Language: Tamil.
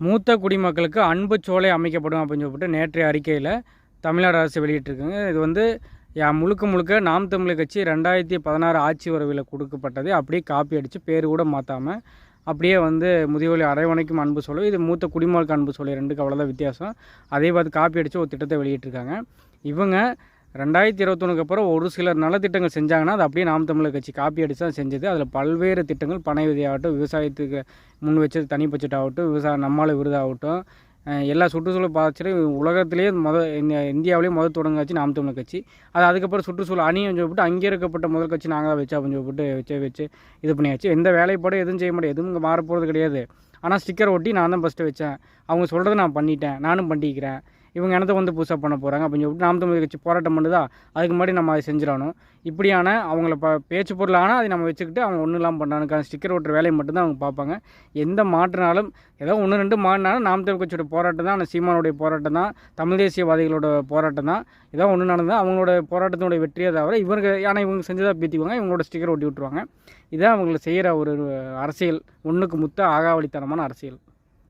மூத்த குடிமக்களுக்கு அன்பு சோலை அமைக்கப்படும் அப்படின்னு சொல்லிட்டு நேற்றைய அறிக்கையில் தமிழ்நாடு அரசு வெளியிட்டிருக்குங்க. இது வந்து முழுக்க முழுக்க நாம் தமிழர் கட்சி 2016 ஆட்சி உறவில் கொடுக்கப்பட்டது. அப்படியே காப்பி அடித்து பேர் கூட மாற்றாமல் அப்படியே வந்து முதியோரை அரவணைக்கும் அன்பு சோலை, இது மூத்த குடிமக்களுக்கு அன்பு சோலை, ரெண்டுக்கு அவ்வளோதான் வித்தியாசம். அதே பார்த்து காப்பி அடித்து ஒரு திட்டத்தை வெளியிட்டிருக்காங்க. இவங்க 2021க்கு அப்புறம் ஒரு சில நலத்திட்டங்கள் செஞ்சாங்கன்னா அது அப்படியே நாம் தமிழர் கட்சி காப்பி அடித்து தான் செஞ்சது. அதில் பல்வேறு திட்டங்கள், பனை விதையாகட்டும், விவசாயத்துக்கு முன் வச்சது தனி பட்ஜெட் ஆகட்டும், விவசாயம் நம்மால் விருதாகட்டும், எல்லா சுற்றுச்சூழல் பாதிச்சிட்டு உலகத்திலேயே இந்தியாவிலேயே முதல் தொடங்காச்சு நாம் தமிழர் கட்சி. அது அதுக்கப்புறம் சுற்றுச்சூழல் அணியும் சொல்லிட்டு அங்கே இருக்கப்பட்ட முதல் கட்சி நாங்கள் தான் வச்சு அப்படின்னு சொல்லிட்டு வச்சு இது பண்ணியாச்சு. எந்த வேலைப்பாடும் எதுவும் செய்ய மாட்டேன், எதுவும் இங்கே மாறப்போகிறது கிடையாது. ஆனால் ஸ்டிக்கர் ஒட்டி நான் தான் ஃபஸ்ட்டு வச்சேன், அவங்க சொல்கிறத நான் பண்ணிட்டேன், நானும் பண்ணிக்கிறேன், இவங்க என்னத்தை வந்து புதுசாக பண்ண போகிறாங்க அப்படின்னு சொல்லிட்டு நாம் தமிழர் கட்சி போராட்டம் பண்ணுதா, அதுக்கு முன்னாடி நம்ம அதை செஞ்சிடணும். இப்படியான அவங்கள பேச்சு பொருளானால் அதை நம்ம வச்சுக்கிட்டு அவங்க ஒன்றும் இல்லாமல் பண்ணானுக்கான ஸ்டிக்கர் ஓட்டுற வேலையை மட்டும்தான் அவங்க பார்ப்பாங்க. எந்த மாற்றினாலும் ஏதோ 1-2 மாறினாலும் நாம் தமிழர் கட்சியோட போராட்டம் தான், சீமானுடைய போராட்டம் தான், தமிழ் தேசியவாதிகளோட போராட்டம் தான். ஏதோ ஒன்று நடந்தால் அவங்களோட போராட்டத்தினுடைய வெற்றியை தவிர இவங்க செஞ்சதாக பீத்திக்குவாங்க, இவங்களோட ஸ்டிக்கர் ஒட்டி விட்டுருவாங்க. இதான் அவங்களை செய்கிற ஒரு அரசியல், ஒன்றுக்கு முத்த ஆகாவளித்தனமான அரசியல்.